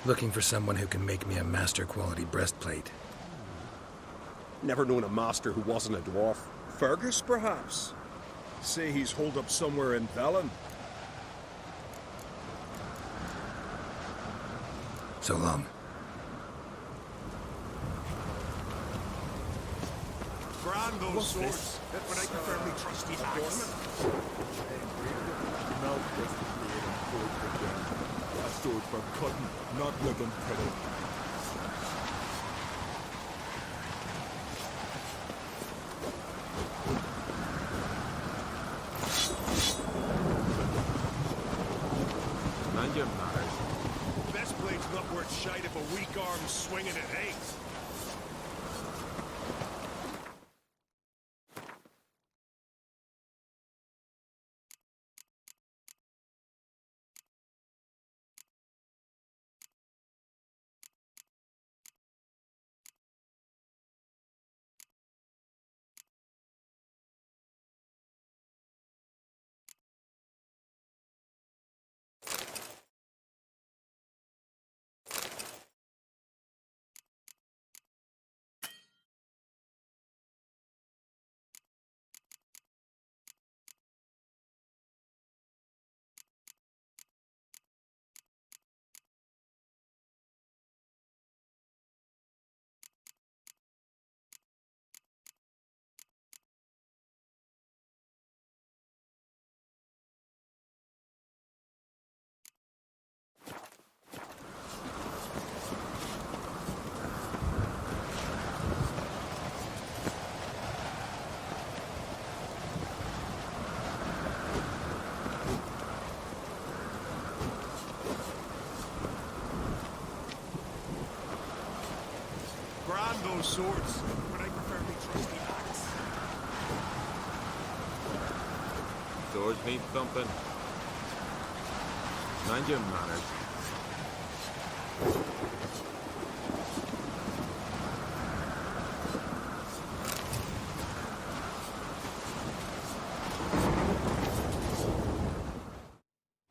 Looking for someone who can make me a master-quality breastplate. Never known a master who wasn't a dwarf. Fergus, perhaps? Say he's holed up somewhere in Velen. So long. Grand those swords, but I prefer me trusty axe. Now just to create a sword for them. A sword for cutting, not ribbon cutting. Mind your manners. Best blade's not worth shite if a weak arm's swinging at 8. Grand those swords, but I prefer me trusty axe. Swords need thumping. Mind your manners.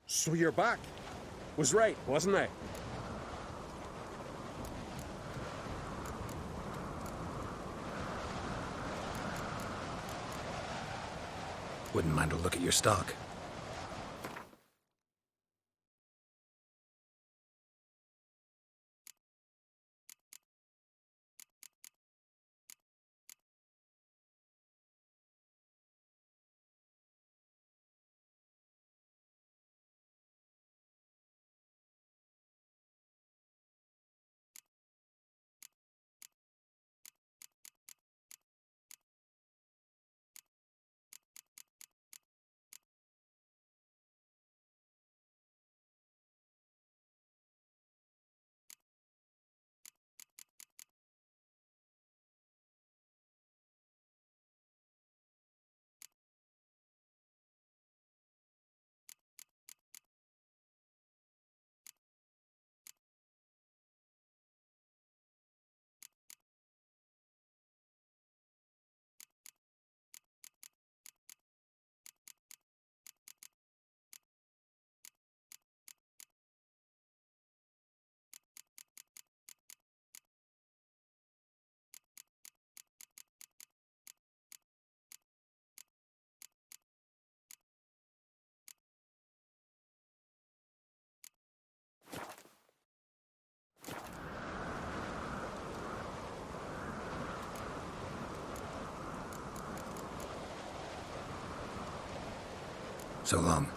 So you're back. Was right, wasn't I? Wouldn't mind a look at your stock. So long.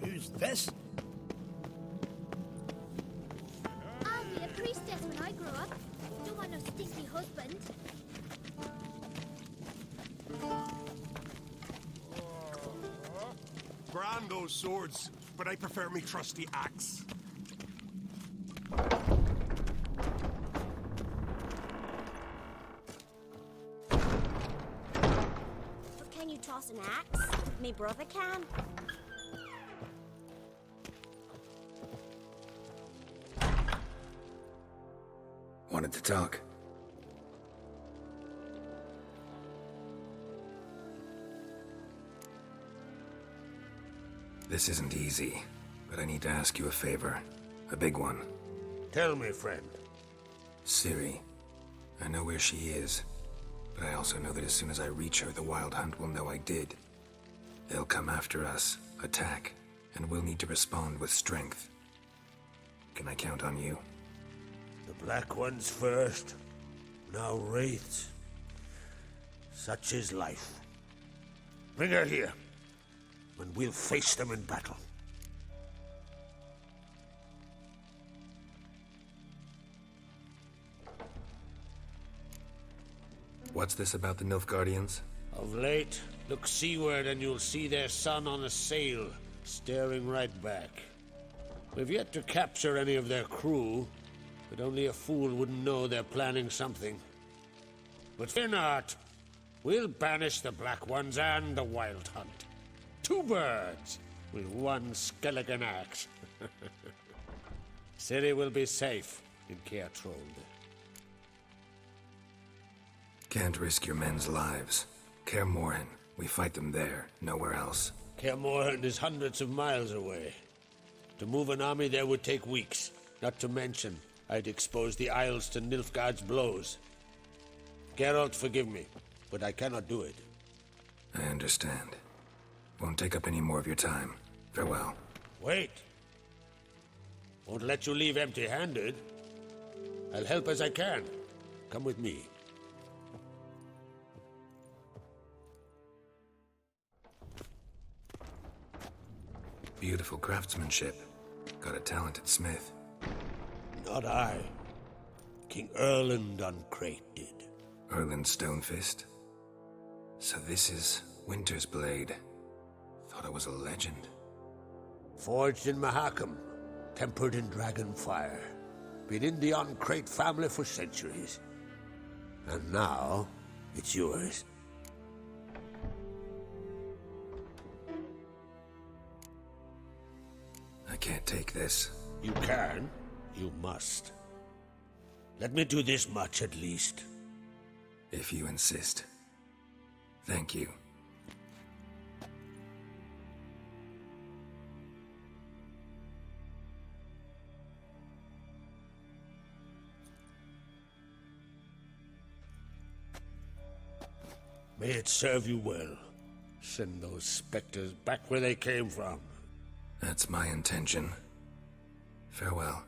Who's this? I'll be a priestess when I grow up. Don't want no stinky husband. Grand those swords, but I prefer me trusty axe. But can you toss an axe? Me brother can. talk. This isn't easy, but I need to ask you a favor. A big one. Tell me, friend. Ciri. I know where she is, but I also know that as soon as I reach her, the Wild Hunt will know I did. They'll come after us, attack, and we'll need to respond with strength. Can I count on you? The Black Ones first, now Wraiths. Such is life. Bring her here, and we'll face them in battle. What's this about the Nilfgaardians? Of late, look seaward and you'll see their sun on a sail, staring right back. We've yet to capture any of their crew, but only a fool wouldn't know they're planning something. But fear not. We'll banish the Black Ones and the Wild Hunt. 2 birds with 1 skeleton axe. Ciri will be safe in Caertrold. Can't risk your men's lives. Kaer Morhen. We fight them there, nowhere else. Kaer Morhen is hundreds of miles away. To move an army there would take weeks. Not to mention, I'd expose the Isles to Nilfgaard's blows. Geralt, forgive me, but I cannot do it. I understand. Won't take up any more of your time. Farewell. Wait. Won't let you leave empty-handed. I'll help as I can. Come with me. Beautiful craftsmanship. Got a talented smith. Not I. King Erland Uncrate did. Erland Stonefist. So this is Winter's Blade. Thought I was a legend. Forged in Mahakam, tempered in dragon fire. Been in the Uncrate family for centuries. And now, it's yours. I can't take this. You can. You must. Let me do this much at least. If you insist. Thank you. May it serve you well. Send those specters back where they came from. That's my intention. Farewell.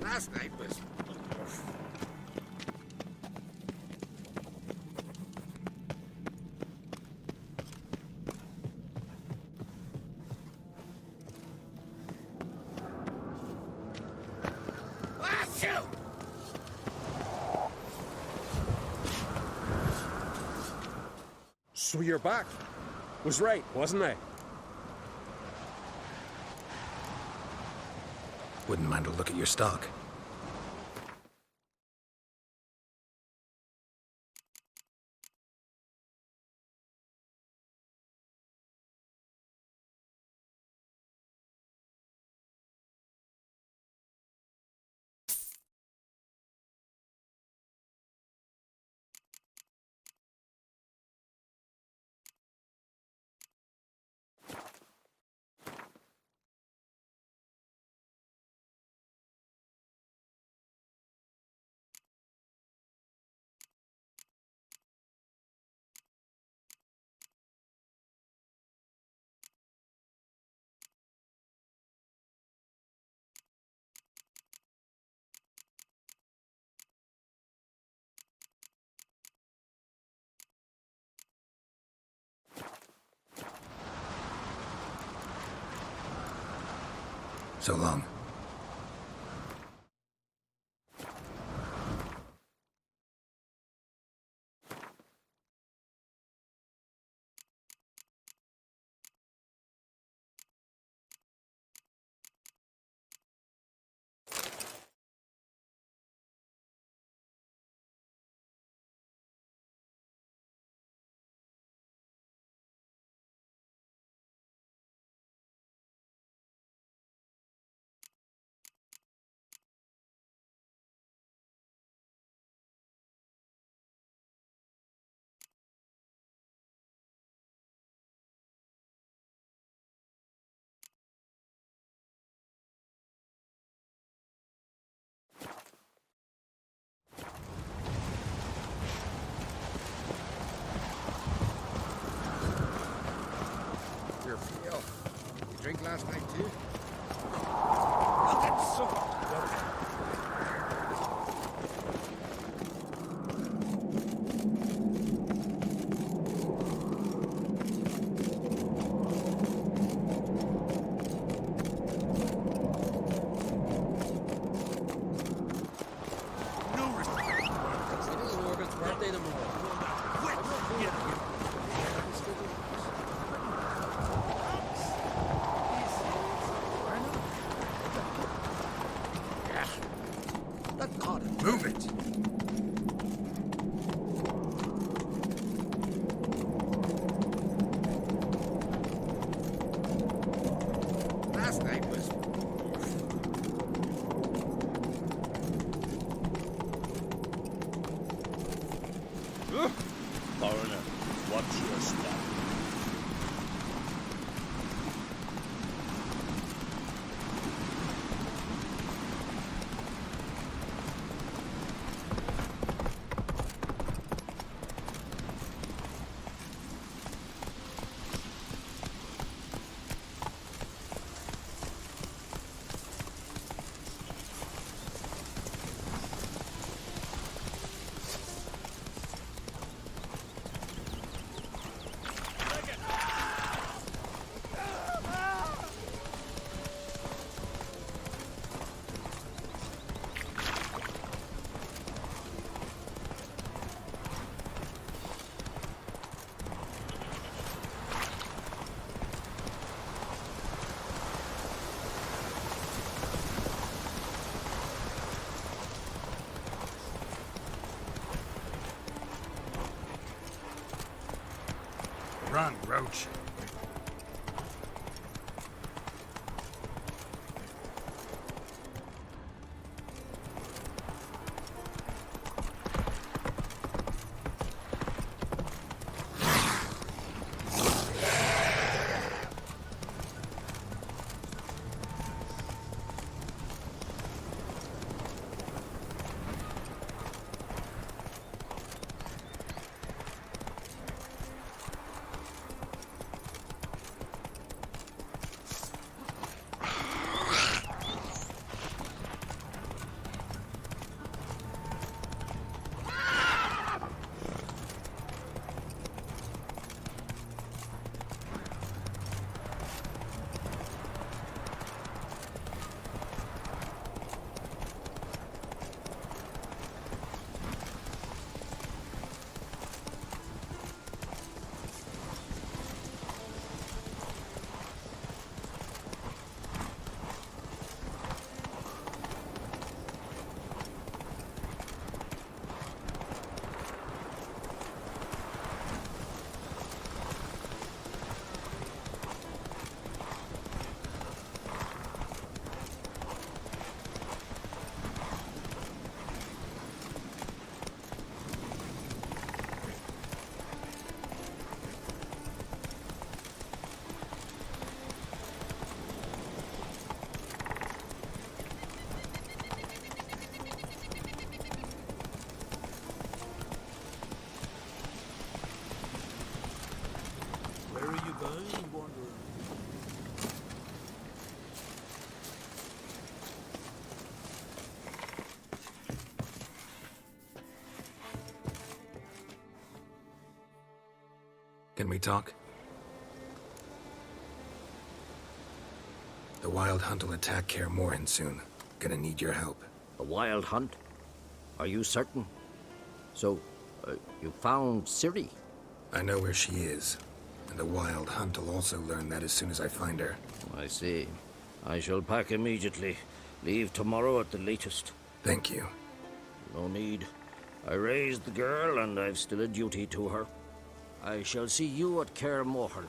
Last night was... So you're back. Was right, wasn't I? Wouldn't mind a look at your stock. So long. caught it. Move it! Last night was... Foreigner, watch your step. Run, Roach. Where are you going, Wanderer? Can we talk? The Wild Hunt will attack Kaer Morhen soon. Gonna need your help. A wild hunt? Are you certain? So, you found Ciri? I know where she is, and the Wild Hunt will also learn that as soon as I find her. I see. I shall pack immediately. Leave tomorrow at the latest. Thank you. No need. I raised the girl, and I've still a duty to her. I shall see you at Kaer Morhen.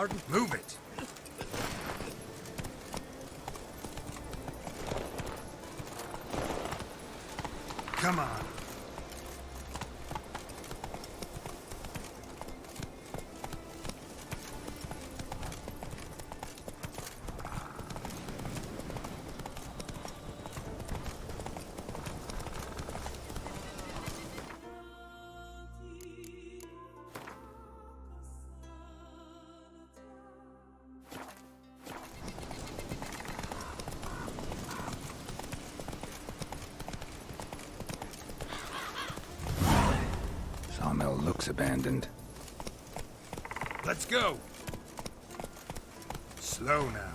pardon? Move it. Come on. Sawmill looks abandoned. Let's go. Slow now.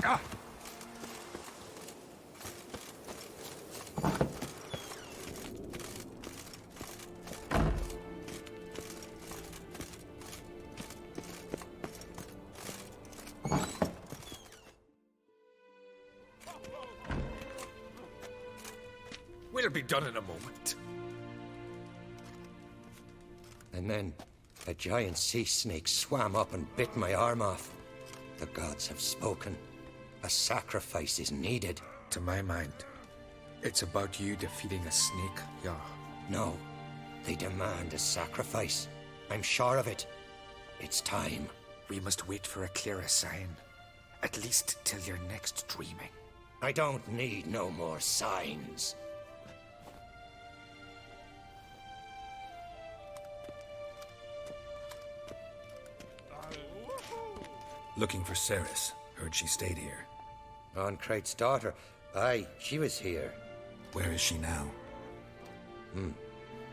Ah! We'll be done in a moment. And then a giant sea snake swam up and bit my arm off. The gods have spoken. A sacrifice is needed. To my mind, it's about you defeating a snake, yeah. No, they demand a sacrifice. I'm sure of it. It's time. We must wait for a clearer sign. At least till your next dreaming. I don't need no more signs. Looking for Ceres. Heard she stayed here. Oncrate's daughter. Aye, she was here. Where is she now?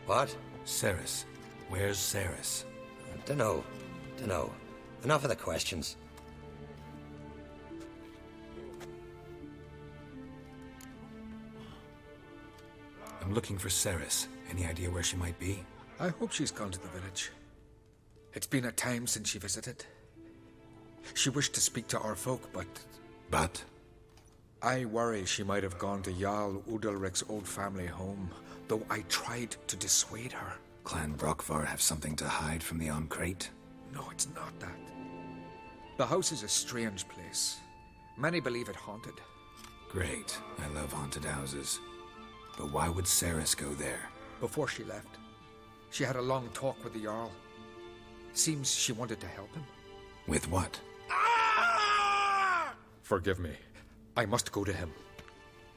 What? Ceres. Where's Ceres? Dunno. Enough of the questions. I'm looking for Ceres. Any idea where she might be? I hope she's gone to the village. It's been a time since she visited. She wished to speak to our folk, but... But? I worry she might have gone to Jarl Udalric's old family home, though I tried to dissuade her. Clan Brockvar have something to hide from the Oncrate? No, it's not that. The house is a strange place. Many believe it haunted. Great. I love haunted houses. But why would Ceres go there? Before she left, she had a long talk with the Jarl. Seems she wanted to help him. With what? Forgive me. I must go to him.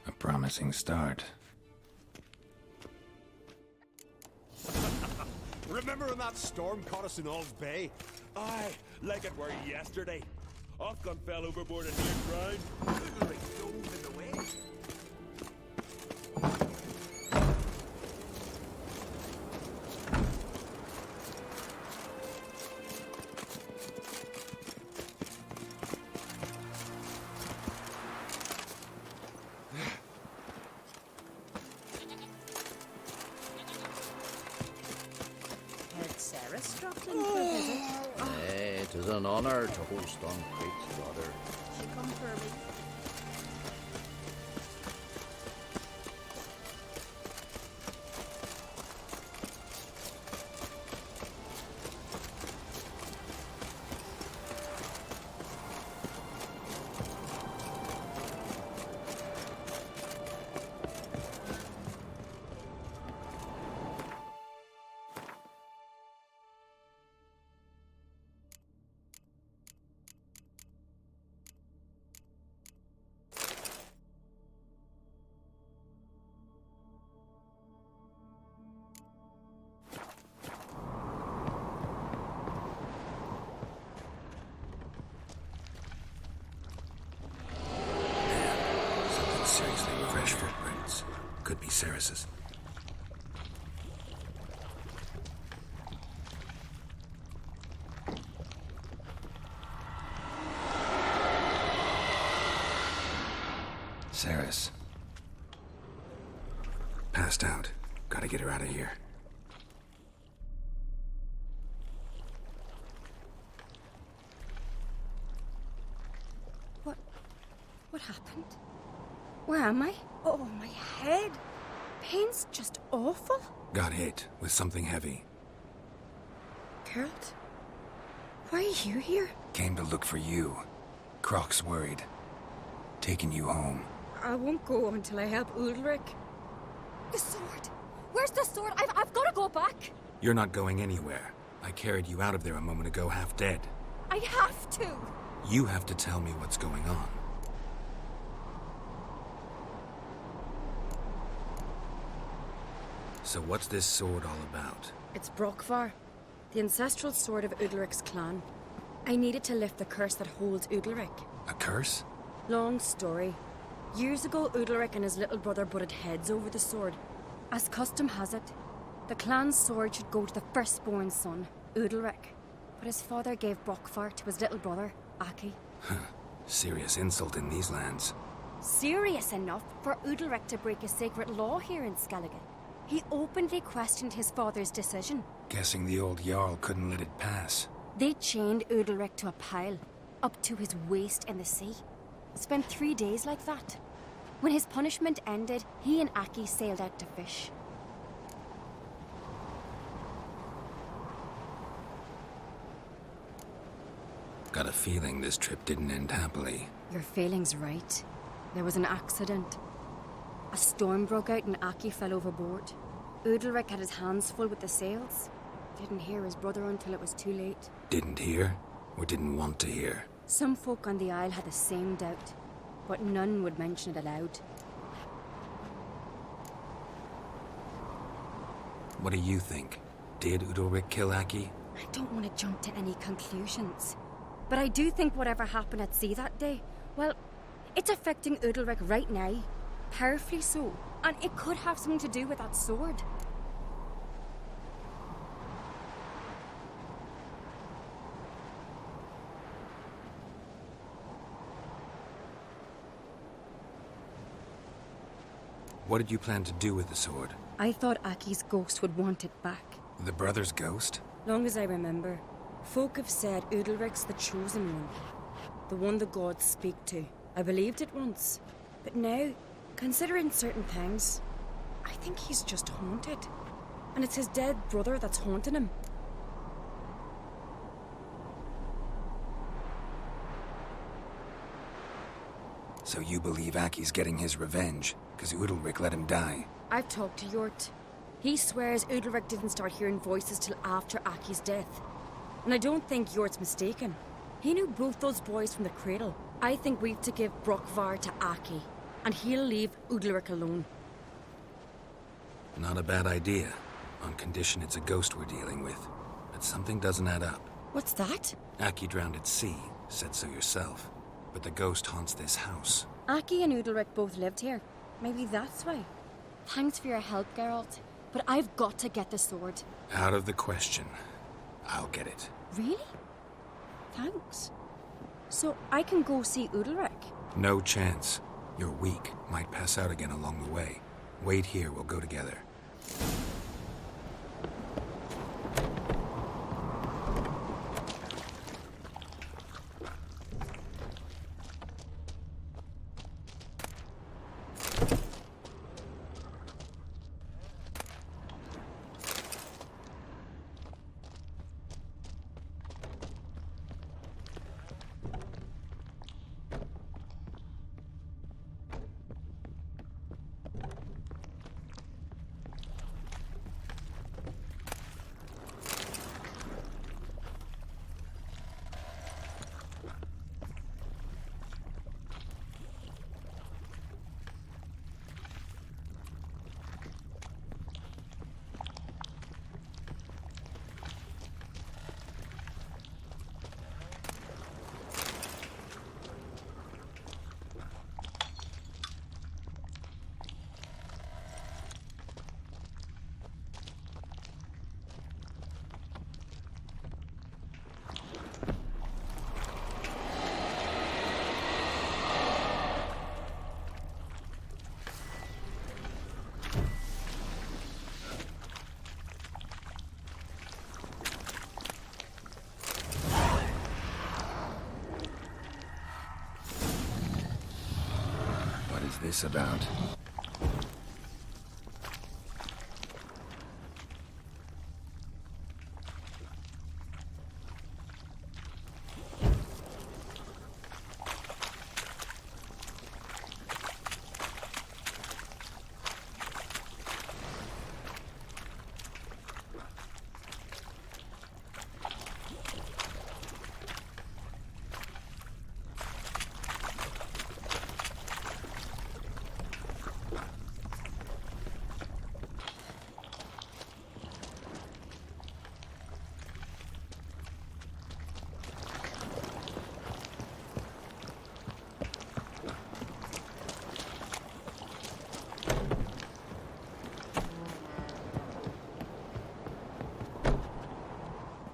A promising start. Remember when that storm caught us in All's Bay? Aye, like it were yesterday. Othgun fell overboard and near drowned. Literally dove in the way. an honor to host on Craig's daughter. She come for me. Something seriously fresh footprints. Could be Ceres's. Ceres. Passed out. Gotta get her out of here. What happened? Where am I? Oh, my head. Pain's just awful. Got hit with something heavy. Geralt? Why are you here? Came to look for you. Croc's worried. Taking you home. I won't go until I help Ulrich. The sword! Where's the sword? I've got to go back! You're not going anywhere. I carried you out of there a moment ago half dead. I have to! You have to tell me what's going on. So what's this sword all about? It's Brokvar, the ancestral sword of Udalric's clan. I needed to lift the curse that holds Udalric. A curse? Long story. Years ago, Udalric and his little brother butted heads over the sword. As custom has it, the clan's sword should go to the firstborn son, Udalric. But his father gave Brokvar to his little brother, Aki. Serious insult in these lands. Serious enough for Udalric to break a sacred law here in Skellige. He openly questioned his father's decision. Guessing the old Jarl couldn't let it pass. They chained Udalric to a pile, up to his waist in the sea. Spent 3 days like that. When his punishment ended, he and Aki sailed out to fish. Got a feeling this trip didn't end happily. Your feeling's right. There was an accident. A storm broke out and Aki fell overboard. Udalric had his hands full with the sails. Didn't hear his brother until it was too late. Didn't hear? Or didn't want to hear? Some folk on the Isle had the same doubt, but none would mention it aloud. What do you think? Did Udalric kill Aki? I don't want to jump to any conclusions. But I do think whatever happened at sea that day, well, it's affecting Udalric right now. Powerfully so. And it could have something to do with that sword. What did you plan to do with the sword? I thought Aki's ghost would want it back. The brother's ghost? Long as I remember, folk have said Udalric's the chosen one. The one the gods speak to. I believed it once. But now, considering certain things, I think he's just haunted. And it's his dead brother that's haunting him. So you believe Aki's getting his revenge, because Udalric let him die? I've talked to Yort. He swears Udalric didn't start hearing voices till after Aki's death. And I don't think Yort's mistaken. He knew both those boys from the cradle. I think we've to give Brokvar to Aki, and he'll leave Udalric alone. Not a bad idea, on condition it's a ghost we're dealing with. But something doesn't add up. What's that? Aki drowned at sea, said so yourself. But the ghost haunts this house. Aki and Udalric both lived here. Maybe that's why. Thanks for your help, Geralt. But I've got to get the sword. Out of the question. I'll get it. Really? Thanks. So I can go see Udalric? No chance. You're weak. Might pass out again along the way. Wait here, we'll go together. this about?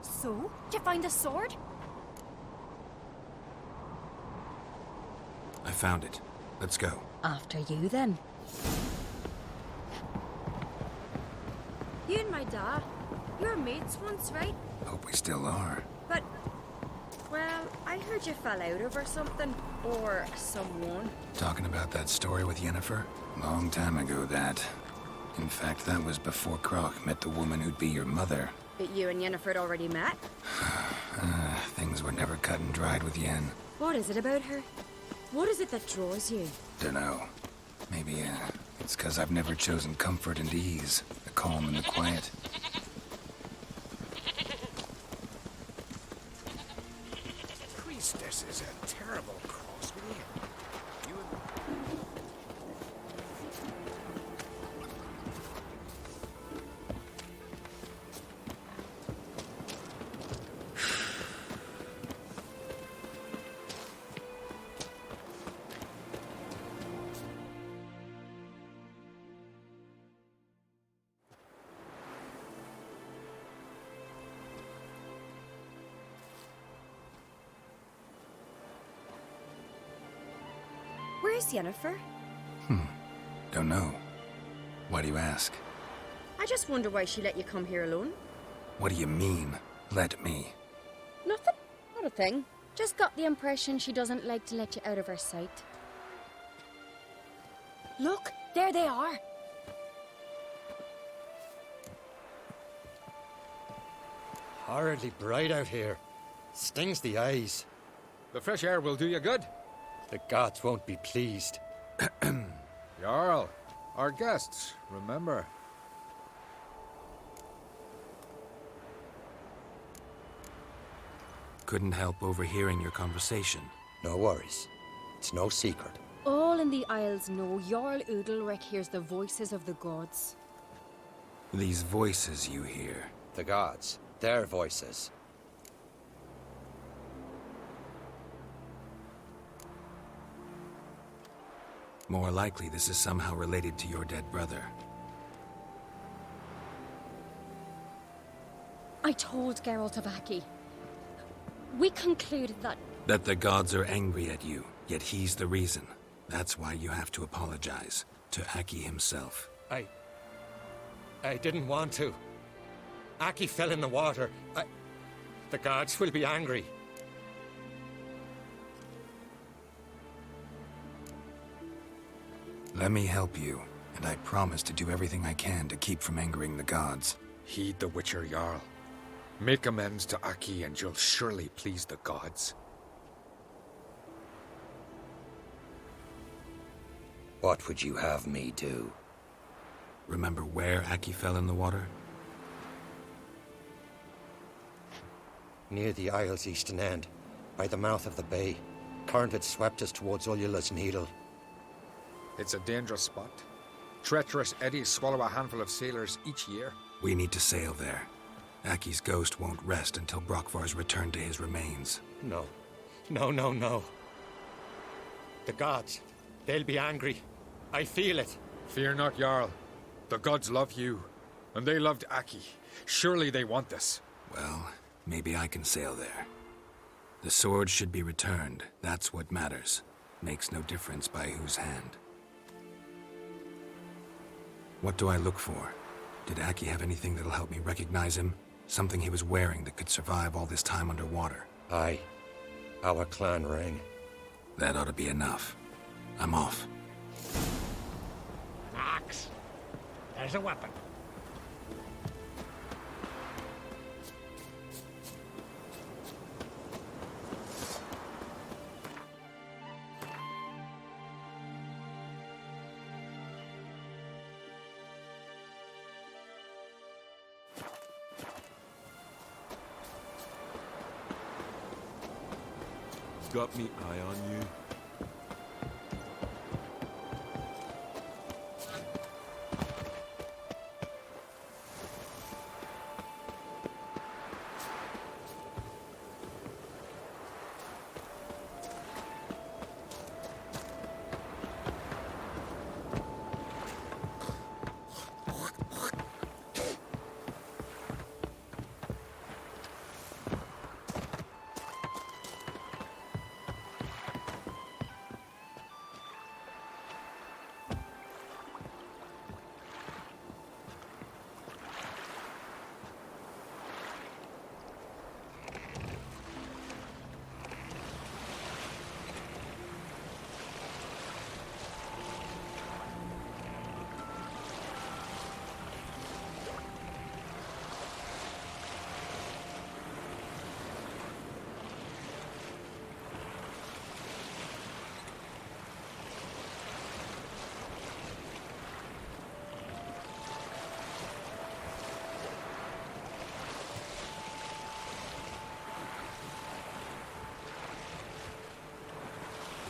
So, did you find the sword? I found it. Let's go. After you, then. You and my dad, you were mates once, right? Hope we still are. But, well, I heard you fell out over something. Or someone. Talking about that story with Yennefer? Long time ago, that. In fact, that was before Croc met the woman who'd be your mother. But you and Yennefer had already met? Things were never cut and dried with Yen. What is it about her? What is it that draws you? Dunno. Maybe, it's 'cause I've never chosen comfort and ease. The calm and the quiet. Priestess is a terrible crossbreed. You and... Where's Yennefer? Don't know. Why do you ask? I just wonder why she let you come here alone. What do you mean, let me? Nothing. Not a thing. Just got the impression she doesn't like to let you out of her sight. Look, there they are. Horridly bright out here. Stings the eyes. The fresh air will do you good. The gods won't be pleased. Jarl, our guests, remember. Couldn't help overhearing your conversation. No worries. It's no secret. All in the Isles know Jarl Udalric hears the voices of the gods. These voices you hear. The gods. Their voices. More likely this is somehow related to your dead brother. I told Geralt of Aki. We concluded that... That the gods are angry at you, yet he's the reason. That's why you have to apologize. To Aki himself. I didn't want to. Aki fell in the water. The gods will be angry. Let me help you, and I promise to do everything I can to keep from angering the gods. Heed the Witcher Jarl. Make amends to Aki and you'll surely please the gods. What would you have me do? Remember where Aki fell in the water? Near the Isle's eastern end, by the mouth of the bay. Current had swept us towards Ullula's Needle. It's a dangerous spot. Treacherous eddies swallow a handful of sailors each year. We need to sail there. Aki's ghost won't rest until Brokvar's returned to his remains. No. No. The gods, they'll be angry. I feel it. Fear not, Jarl. The gods love you, and they loved Aki. Surely they want this. Well, maybe I can sail there. The sword should be returned. That's what matters. Makes no difference by whose hand. What do I look for? Did Aki have anything that'll help me recognize him? Something he was wearing that could survive all this time underwater? Aye. Our clan ring. That ought to be enough. I'm off. axe. There's a weapon. Got me eye on you.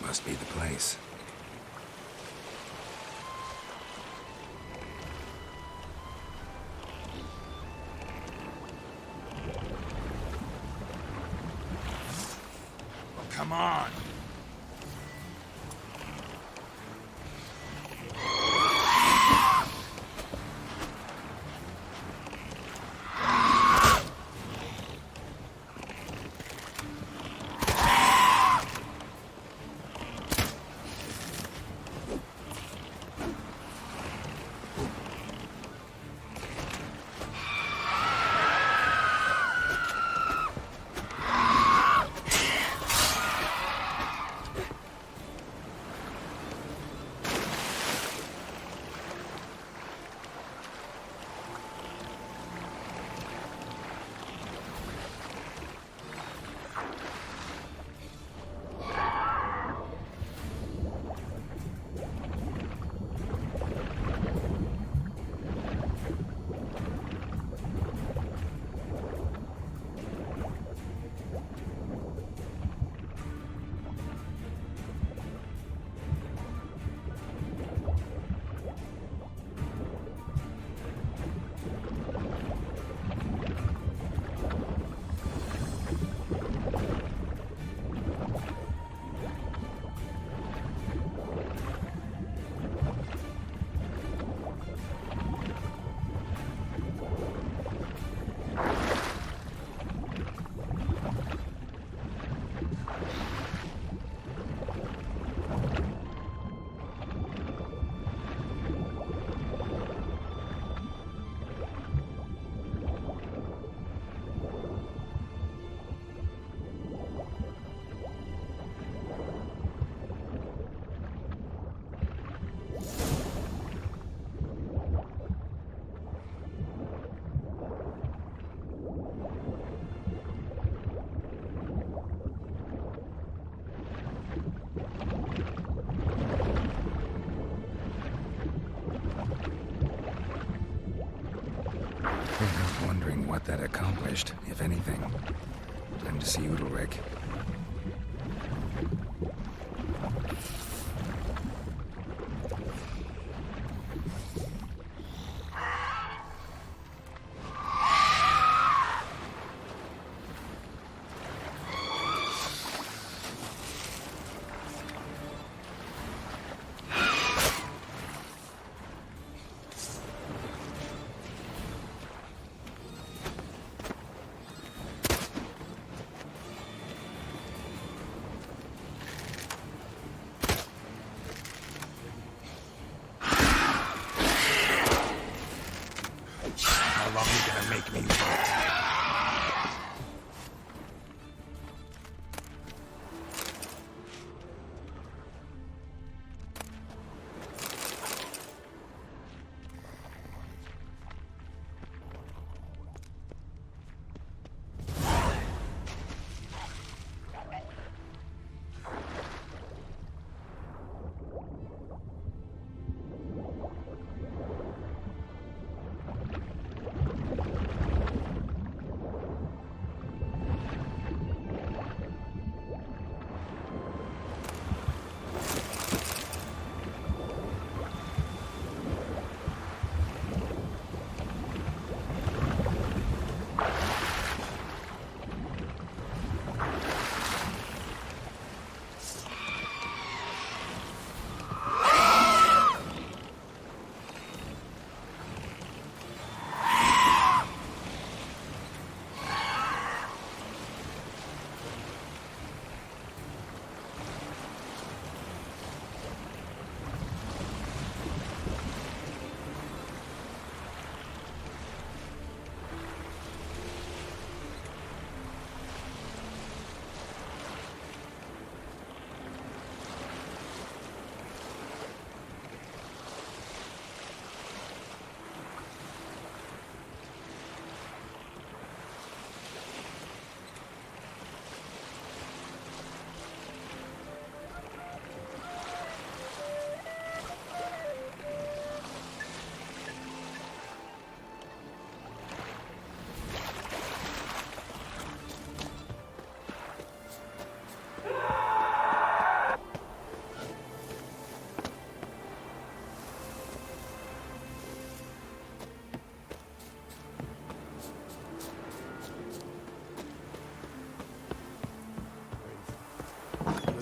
Must be the place. Come on. Wondering what that accomplished, if anything. Time to see Udalric.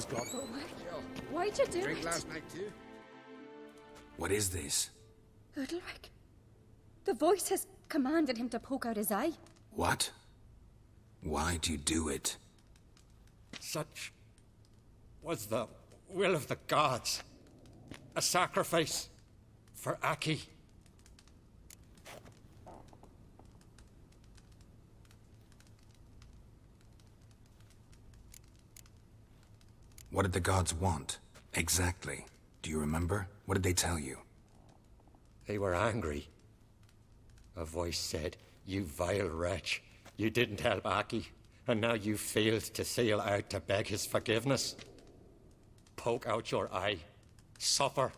has got her. Why'd you do Drink it? last night too? What is this? Udalric. The voice has commanded him to poke out his eye. What? Why'd you do it? Such was the will of the gods. A sacrifice for Aki. What did the gods want? Exactly. Do you remember? What did they tell you? They were angry. A voice said, "You vile wretch. You didn't help Aki, and now you failed to sail out to beg his forgiveness. Poke out your eye, suffer,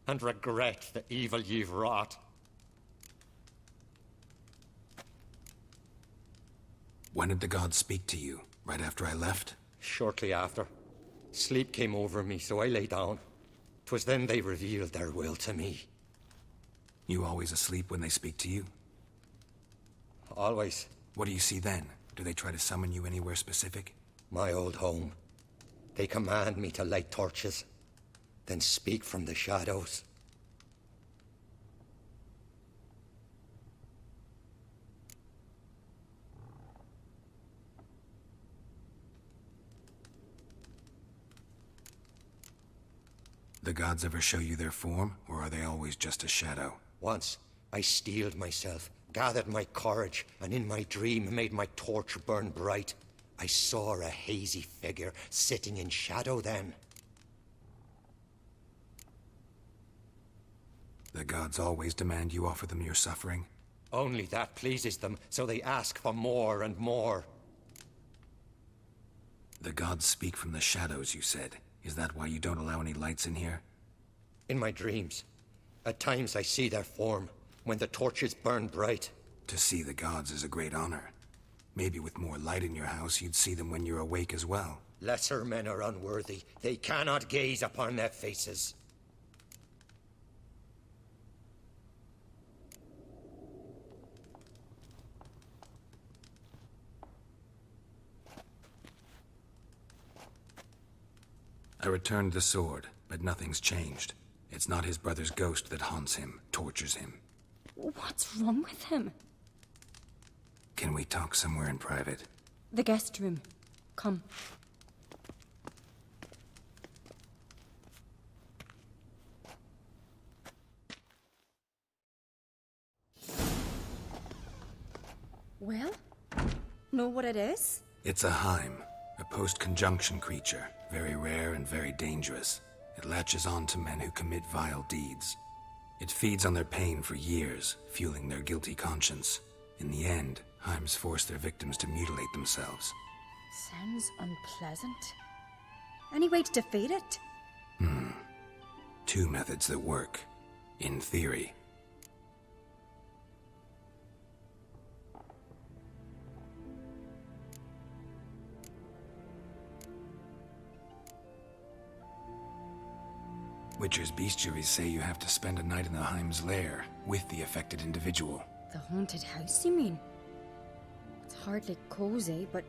and regret the evil you've wrought." When did the gods speak to you? Right after I left? Shortly after. Sleep came over me, so I lay down. 'Twas then they revealed their will to me. You always asleep when they speak to you? Always. What do you see then? Do they try to summon you anywhere specific? My old home. They command me to light torches, then speak from the shadows. The gods ever show you their form, or are they always just a shadow? Once, I steeled myself, gathered my courage, and in my dream made my torch burn bright. I saw a hazy figure sitting in shadow then. The gods always demand you offer them your suffering? Only that pleases them, so they ask for more and more. The gods speak from the shadows, you said. Is that why you don't allow any lights in here? In my dreams. At times I see their form, when the torches burn bright. To see the gods is a great honor. Maybe with more light in your house, you'd see them when you're awake as well. Lesser men are unworthy. They cannot gaze upon their faces. I returned the sword, but nothing's changed. It's not his brother's ghost that haunts him, tortures him. What's wrong with him? Can we talk somewhere in private? The guest room. Come. Well? Know what it is? It's a Heim, a post-conjunction creature, very rare and very dangerous. It latches on to men who commit vile deeds. It feeds on their pain for years, fueling their guilty conscience. In the end, Heims force their victims to mutilate themselves. Sounds unpleasant. Any way to defeat it? Two methods that work. In theory. Witcher's bestiaries say you have to spend a night in the Heim's lair with the affected individual. The haunted house, you mean? It's hardly cozy, but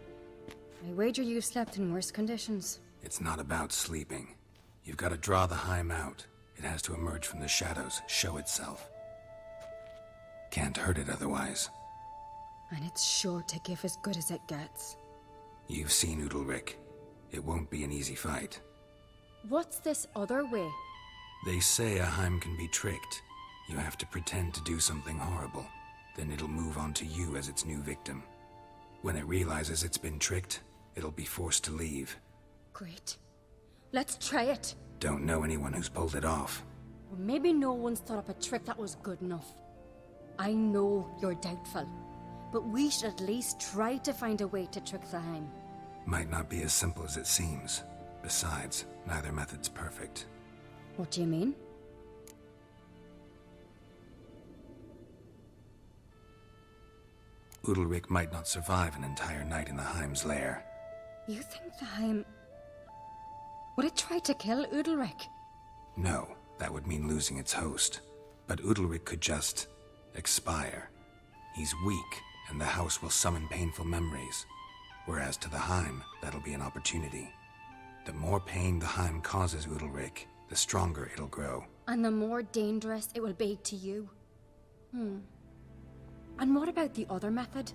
I wager you've slept in worse conditions. It's not about sleeping. You've got to draw the Heim out. It has to emerge from the shadows, show itself. Can't hurt it otherwise. And it's sure to give as good as it gets. You've seen Udalric. It won't be an easy fight. What's this other way? They say a Heim can be tricked. You have to pretend to do something horrible. Then it'll move on to you as its new victim. When it realizes it's been tricked, it'll be forced to leave. Great. Let's try it. Don't know anyone who's pulled it off. Or maybe no one's thought up a trick that was good enough. I know you're doubtful, but we should at least try to find a way to trick the Heim. Might not be as simple as it seems. Besides, neither method's perfect. What do you mean? Udalric might not survive an entire night in the Heim's lair. You think the Heim... Would it try to kill Udalric? No, that would mean losing its host. But Udalric could just... expire. He's weak, and the house will summon painful memories. Whereas to the Heim, that'll be an opportunity. The more pain the Heim causes Udalric, the stronger it'll grow. And the more dangerous it will be to you. And what about the other method?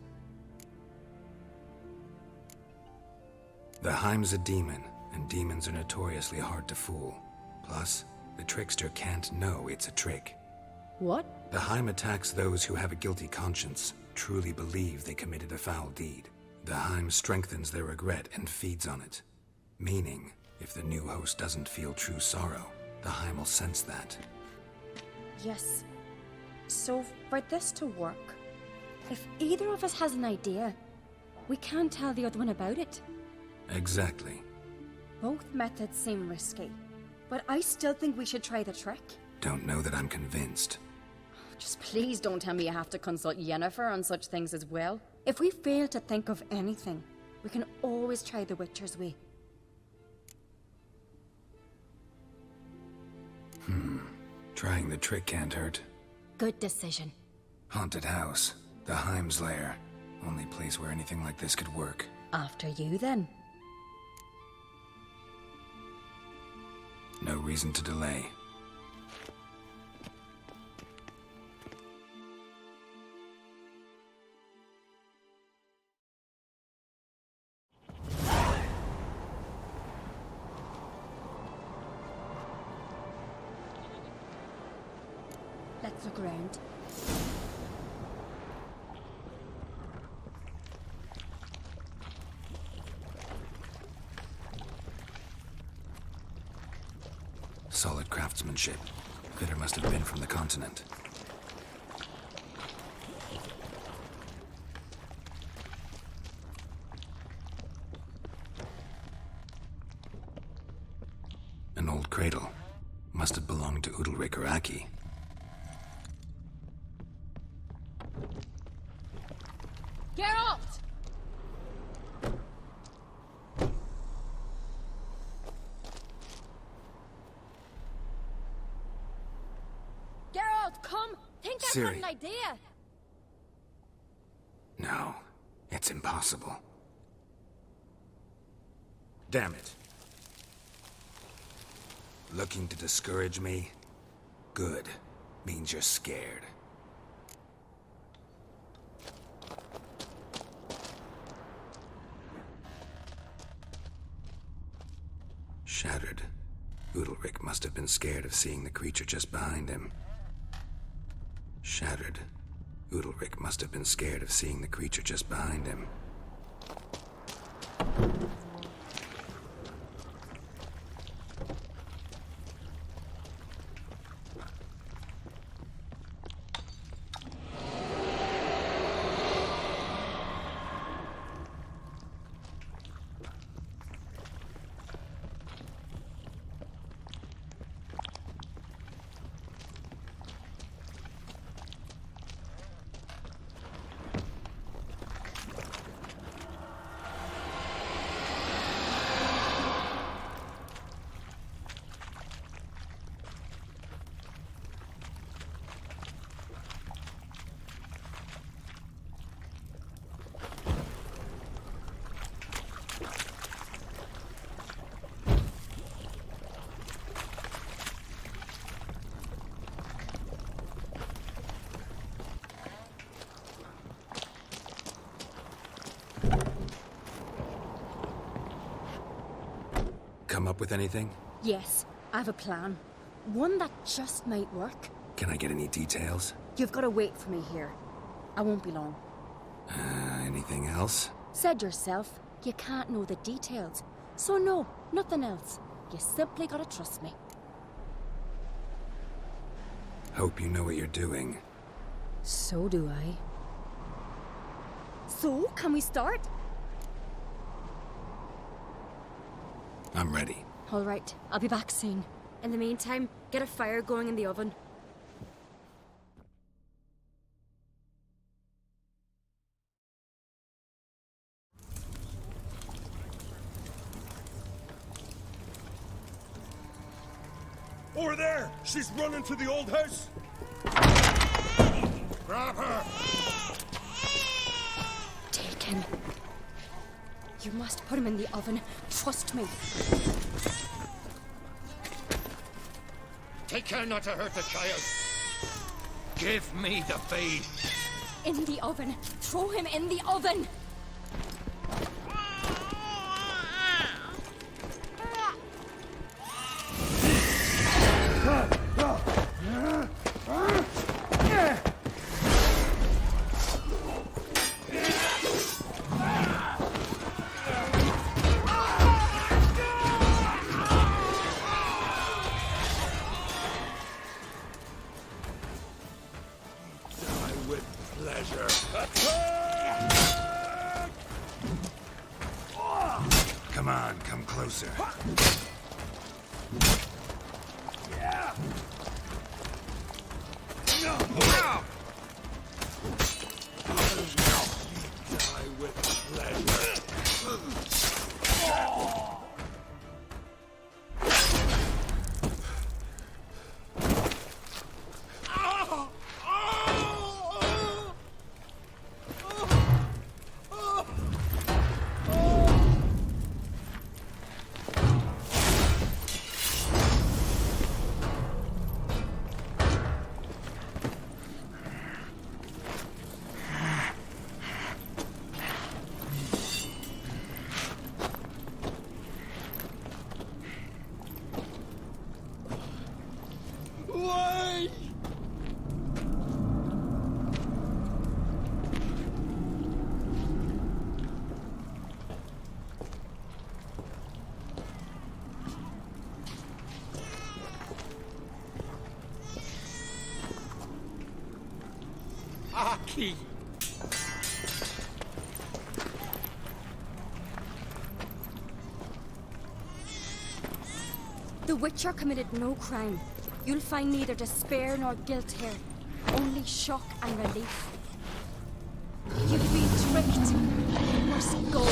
The Heim's a demon, and demons are notoriously hard to fool. Plus, the trickster can't know it's a trick. What? The Heim attacks those who have a guilty conscience, truly believe they committed a foul deed. The Heim strengthens their regret and feeds on it. Meaning, if the new host doesn't feel true sorrow, the Heim will sense that. Yes. So, for this to work, if either of us has an idea, we can't tell the other one about it. Exactly. Both methods seem risky, but I still think we should try the trick. Don't know that I'm convinced. Just please don't tell me you have to consult Yennefer on such things as well. If we fail to think of anything, we can always try the Witcher's way. Trying the trick can't hurt. Good decision. Haunted house. The Heim's lair. Only place where anything like this could work. After you, then. No reason to delay. Let's look around. Solid craftsmanship. Fitter must have been from the continent. An old cradle. Must have belonged to Udalric or Aki. Geralt! Geralt, come! Think I've got Ciri. an idea! No, it's impossible. Damn it. Looking to discourage me? Good. Means you're scared. Shattered. Udalric must have been scared of seeing the creature just behind him. Shattered. Udalric must have been scared of seeing the creature just behind him. Come up with anything? Yes, I have a plan. One that just might work. Can I get any details? You've got to wait for me here. I won't be long. Anything else? Said yourself, you can't know the details. So no, nothing else. You simply gotta trust me. Hope you know what you're doing. So do I. So, can we start? I'm ready. All right, I'll be back soon. In the meantime, get a fire going in the oven. Over there! She's running to the old house! Grab her! Take him. You must put him in the oven. trust me. Take care not to hurt the child. Give me the feed. In the oven. Throw him in the oven. Come on, come closer. Yeah. No. Die with pleasure. Aki! The Witcher committed no crime. You'll find neither despair nor guilt here. Only shock and relief. You've been tricked. You must go.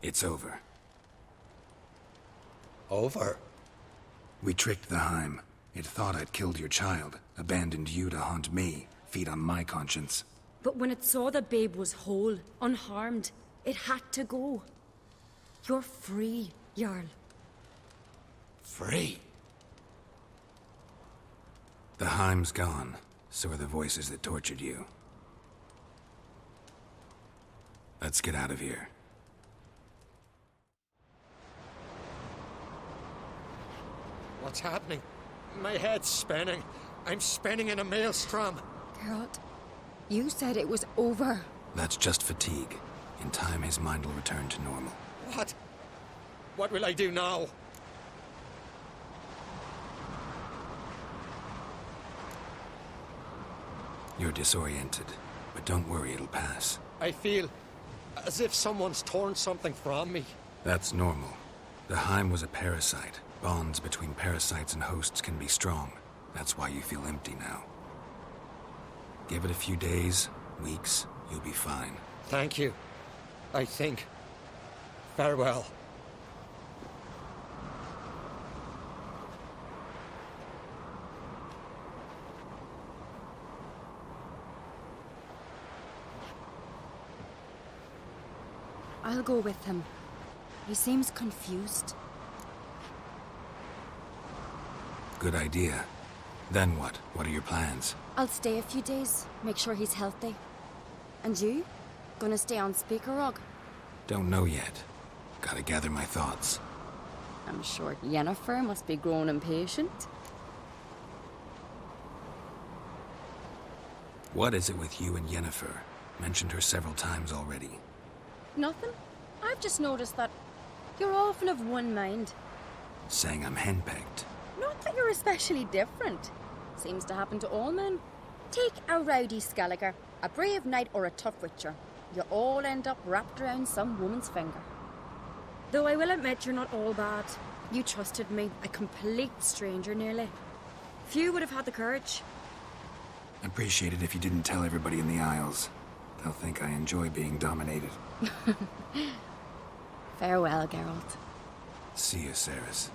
It's over. Over? We tricked the Heim. It thought I'd killed your child, abandoned you to haunt me, feed on my conscience. But when it saw the babe was whole, unharmed, it had to go. You're free, Jarl. Free? The Heim's gone, so are the voices that tortured you. Let's get out of here. What's happening? My head's spinning. I'm spinning in a maelstrom. Geralt, you said it was over. That's just fatigue. In time, his mind will return to normal. What? What will I do now? You're disoriented, but don't worry, it'll pass. I feel as if someone's torn something from me. That's normal. The Heim was a parasite. Bonds between parasites and hosts can be strong. That's why you feel empty now. Give it a few days, weeks, you'll be fine. Thank you. I think. Farewell. I'll go with him. He seems confused. Good idea. Then what? What are your plans? I'll stay a few days, make sure he's healthy. And you? Gonna stay on Speaker Rog? Don't know yet. Gotta gather my thoughts. I'm sure Yennefer must be grown impatient. What is it with you and Yennefer? Mentioned her several times already. Nothing. I've just noticed that you're often of one mind. Saying I'm henpecked. Not that you're especially different. Seems to happen to all men. Take a rowdy Skelliger, a brave knight or a tough witcher. You all end up wrapped around some woman's finger. Though I will admit you're not all bad. You trusted me, a complete stranger nearly. Few would have had the courage. Appreciate it if you didn't tell everybody in the Isles. They'll think I enjoy being dominated. Farewell, Geralt. See you, Saris.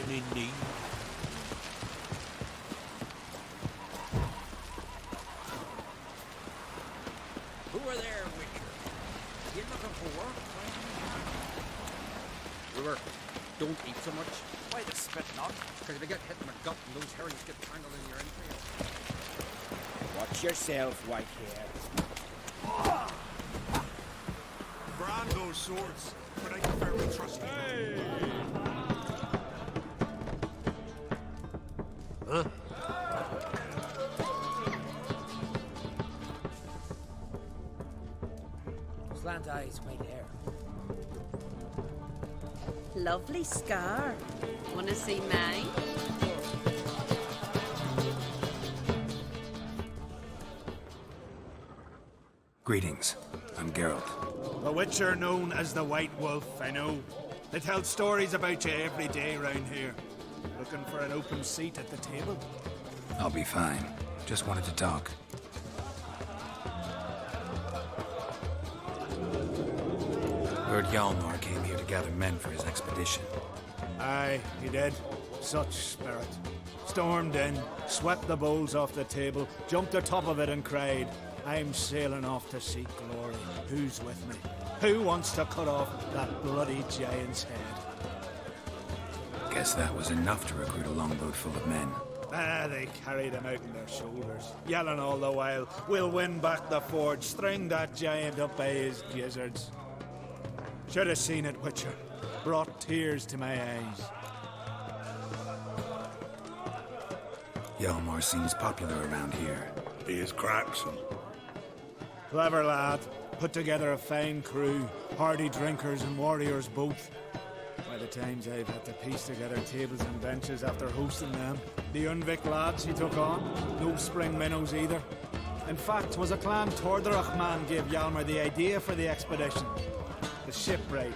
me knee. Who are there, Witcher? You looking for work? Brewer, don't eat so much. Why the spit not? Because if you get hit in the gut and those herrings get tangled in your entrails. Watch yourself, Whitehair. Brand those swords, but I prefer we trust you. Huh? Slant eyes, white hair. Lovely scar. Wanna see mine? Greetings. I'm Geralt. The Witcher known as the White Wolf, I know. They tell stories about you every day round here. Looking for an open seat at the table? I'll be fine. Just wanted to talk. Lord Hjalmar came here to gather men for his expedition. Aye, he did. Such spirit. Stormed in, swept the bowls off the table, jumped atop of it and cried, I'm sailing off to seek glory. Who's with me? Who wants to cut off that bloody giant's head? Guess that was enough to recruit a longboat full of men. They carried him out on their shoulders, yelling all the while, we'll win back the forge, string that giant up by his gizzards. Should have seen it, Witcher. Brought tears to my eyes. Hjalmar seems popular around here. He is cracksome. Clever lad. Put together a fine crew. Hardy drinkers and warriors both. By the times I've had to piece together tables and benches after hosting them. The Unvik lads he took on. No spring minnows either. In fact, was a clan Tordarach man gave Hjalmar the idea for the expedition. The shipwright,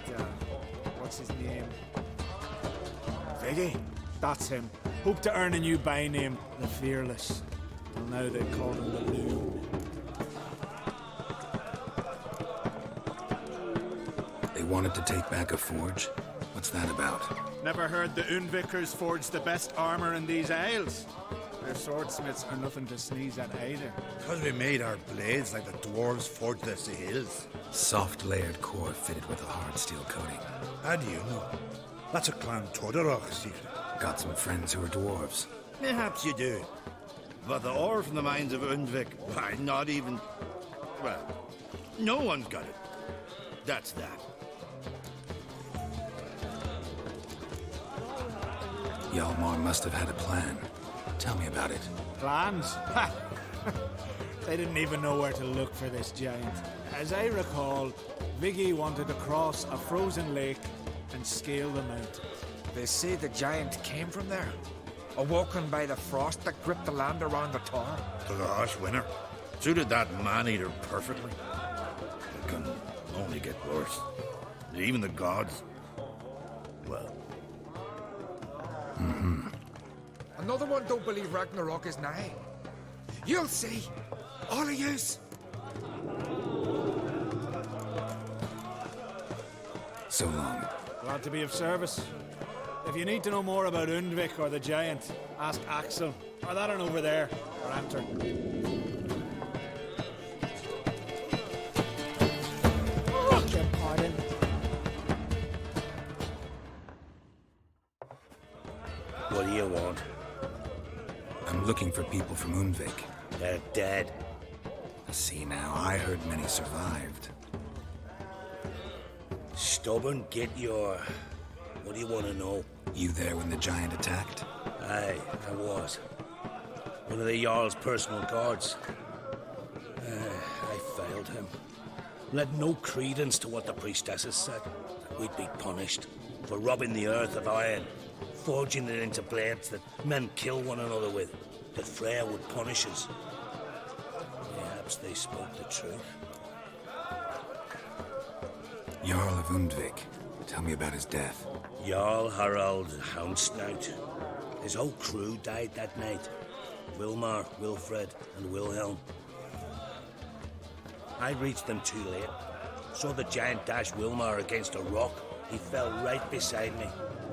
what's his name? Viggy? That's him. Hope to earn a new by name, the Fearless. Till now they call him the Loon. They wanted to take back a forge? What's that about? Never heard the Unvikers forge the best armor in these isles. Their swordsmiths are nothing to sneeze at either. Because we made our blades like the dwarves forged their seals. Soft layered core fitted with a hard steel coating. How do you know? That's a clan Tordarach secret. Got some friends who are dwarves. Perhaps you do. But the ore from the mines of Undvik, why, not even... Well, no one's got it. That's that. Hjalmar must have had a plan. Tell me about it. Plans? Ha! They didn't even know where to look for this giant. As I recall, Viggy wanted to cross a frozen lake and scale the mountain. They say the giant came from there, awoken by the frost that gripped the land around the tower. To the harsh winter. Suited that man-eater perfectly. It can only get worse. Even the gods. Well. Mm-hmm. Another one don't believe Ragnarok is nigh. You'll see. All of yous. So long. Glad to be of service. If you need to know more about Undvik or the giant, ask Axel, or that one over there, or Anter. Beg your pardon. What do you want? I'm looking for people from Undvik. They're dead. See now, I heard many survived. Stubborn, get your... What do you want to know? You there when the giant attacked? Aye, I was. One of the Jarl's personal guards. I failed him. Led no credence to what the priestesses said. We'd be punished for robbing the earth of iron, forging it into blades that men kill one another with. That Freya would punish us. Perhaps they spoke the truth. Jarl of Undvik. Tell me about his death. Jarl Harald Houndsnout. His whole crew died that night. Wilmar, Wilfred, and Wilhelm. I reached them too late. Saw the giant dash Wilmar against a rock. He fell right beside me.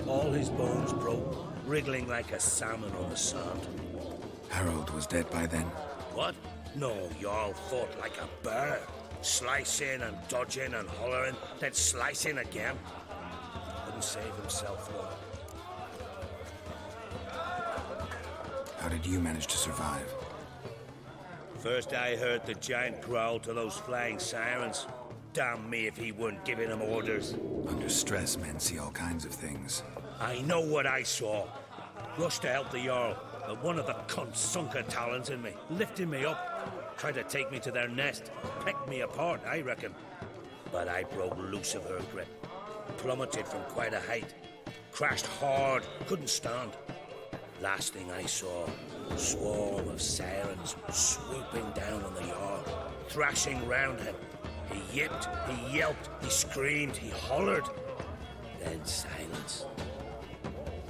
All his bones broke, wriggling like a salmon on the sand. Harold was dead by then. What? No, Jarl fought like a bear. Slicing and dodging and hollering, then slicing again. Couldn't save himself, though. How did you manage to survive? First I heard the giant growl to those flying sirens. Damn me if he weren't giving them orders. Under stress, men see all kinds of things. I know what I saw. Rushed to help the Jarl, but one of the cunts sunk her talons in me, lifting me up. Tried to take me to their nest. Pecked me apart, I reckon. But I broke loose of her grip. Plummeted from quite a height. Crashed hard. Couldn't stand. Last thing I saw, a swarm of sirens swooping down on the Jarl, thrashing round him. He yipped, he yelped, he screamed, he hollered. Then silence.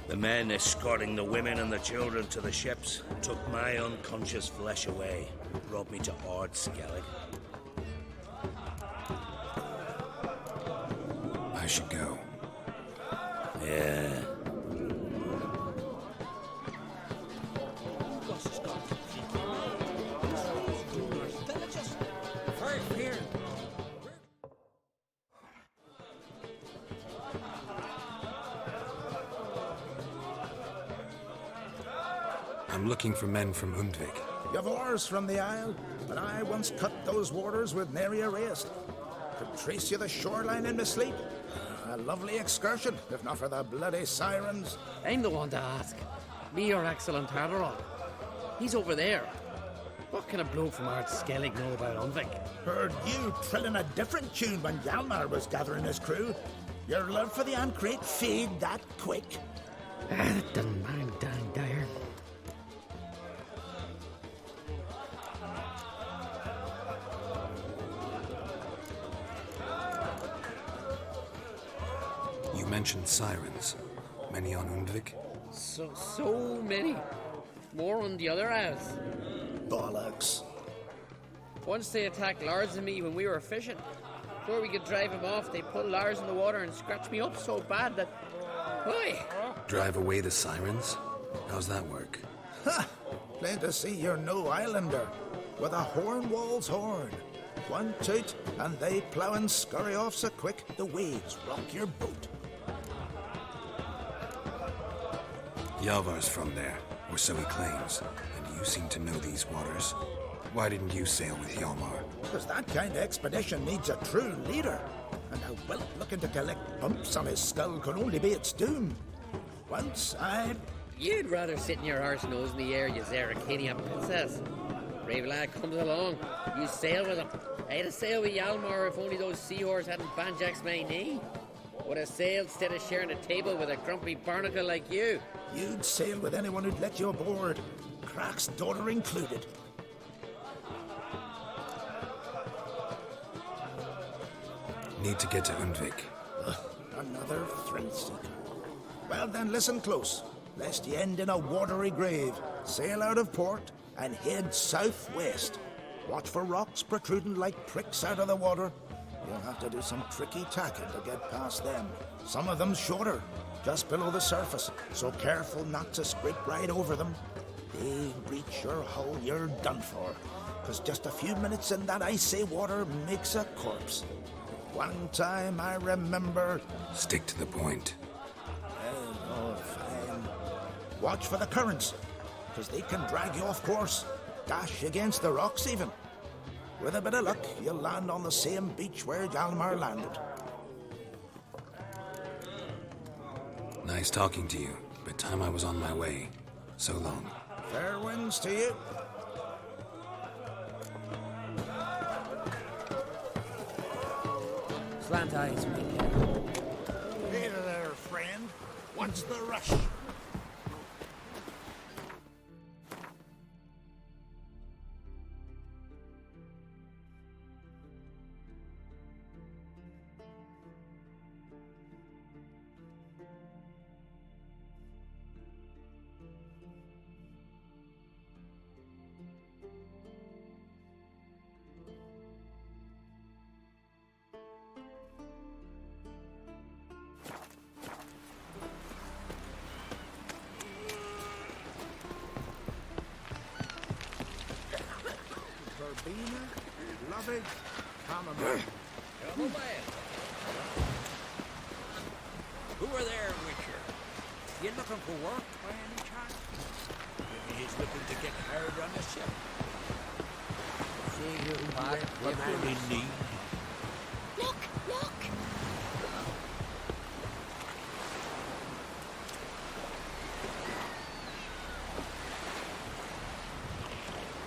The men escorting the women and the children to the ships took my unconscious flesh away and brought me to Ard Skellig. I should go. Yeah. I'm looking for men from Undvik. You've oars from the Isle, but I once cut those waters with nary a race. Could trace you the shoreline in my sleep. A lovely excursion, if not for the bloody sirens. I'm the one to ask. Me or excellent Tardarol. He's over there. What can a bloke from Ard Skellig know about Unvik? Heard you trilling a different tune when Hjalmar was gathering his crew. Your love for the Ancrate fade that quick. That doesn't mind dying dire. You mentioned sirens. Many on Undvik? So many. More on the other house. Bollocks. Once they attacked Lars and me when we were fishing. Before we could drive him off, they put Lars in the water and scratched me up so bad that... Oi! Drive away the sirens? How's that work? Ha! Plain to see you're no islander. With a Hornwall's horn. One toot, and they plough and scurry off so quick the waves rock your boat. Yalvar's from there, or so he claims, and you seem to know these waters. Why didn't you sail with Hjalmar? Because that kind of expedition needs a true leader, and a whelp looking to collect bumps on his skull could only be its doom. Once You'd rather sit in your arse nose in the air, you Zeracanian princess. Brave lad comes along, you sail with him. I'd have sailed with Hjalmar if only those seahorse hadn't banjaxed my knee. Would have sailed instead of sharing a table with a grumpy barnacle like you. You'd sail with anyone who'd let you aboard, Crack's daughter included. Need to get to Undvik. Another thrill seeker. Well then, listen close, lest ye end in a watery grave. Sail out of port and head southwest. Watch for rocks protruding like pricks out of the water. You'll have to do some tricky tacking to get past them. Some of them's shorter, just below the surface, so careful not to scrape right over them. They breach your hull, you're done for. 'Cause just a few minutes in that icy water makes a corpse. One time I remember... Stick to the point. Oh, fine. Watch for the currents, 'cause they can drag you off course. Dash against the rocks even. With a bit of luck, you'll land on the same beach where Hjalmar landed. Nice talking to you, but time I was on my way. So long. Fair winds to you. Slant eyes, mate. Hey there, friend. What's the rush? coffee? Come on, man. Come away. Who are there, Witcher? You looking for work by any chance? Maybe he's looking to get hired on a ship. See you back when I'm in need. Look, look!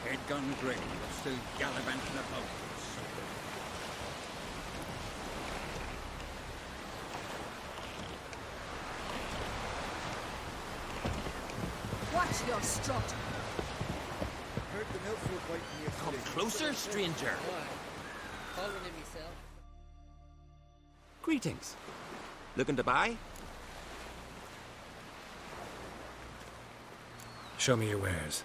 Head gun ready, still gallivanting about. Watch your strut. Heard the milk were biting yesterday. Come closer, stranger. Calling him myself. Greetings. Looking to buy? Show me your wares.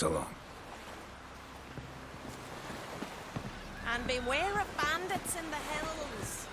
So long. And beware of bandits in the hills.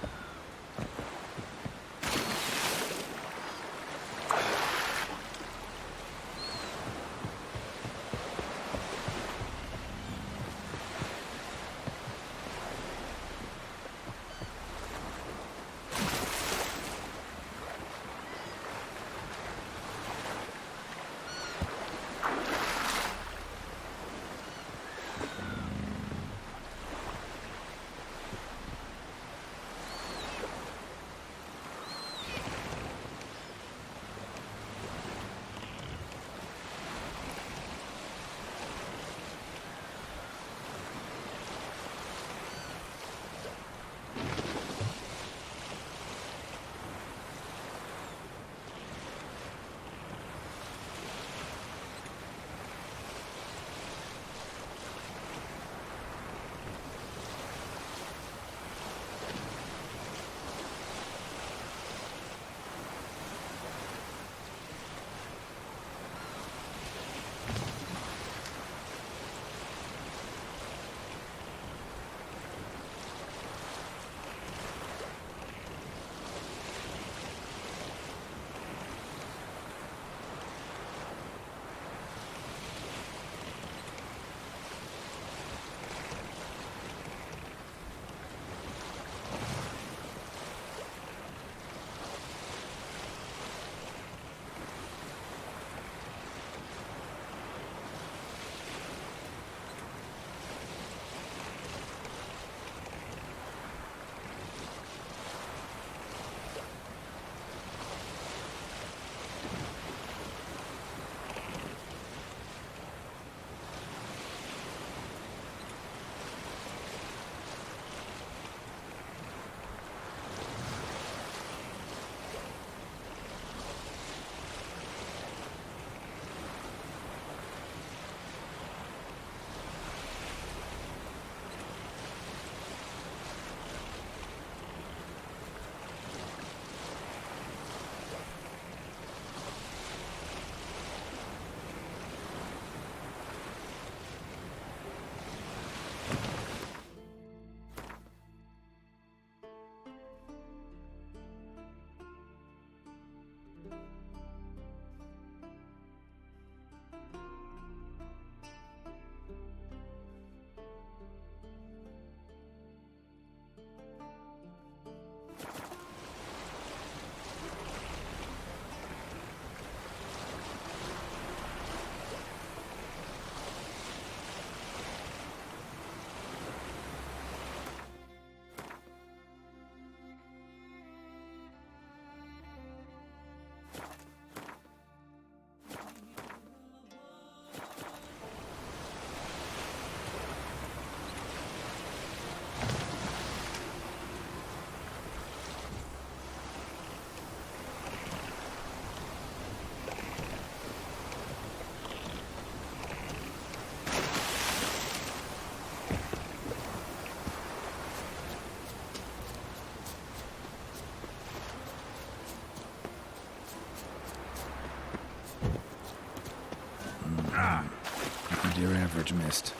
Your average mist.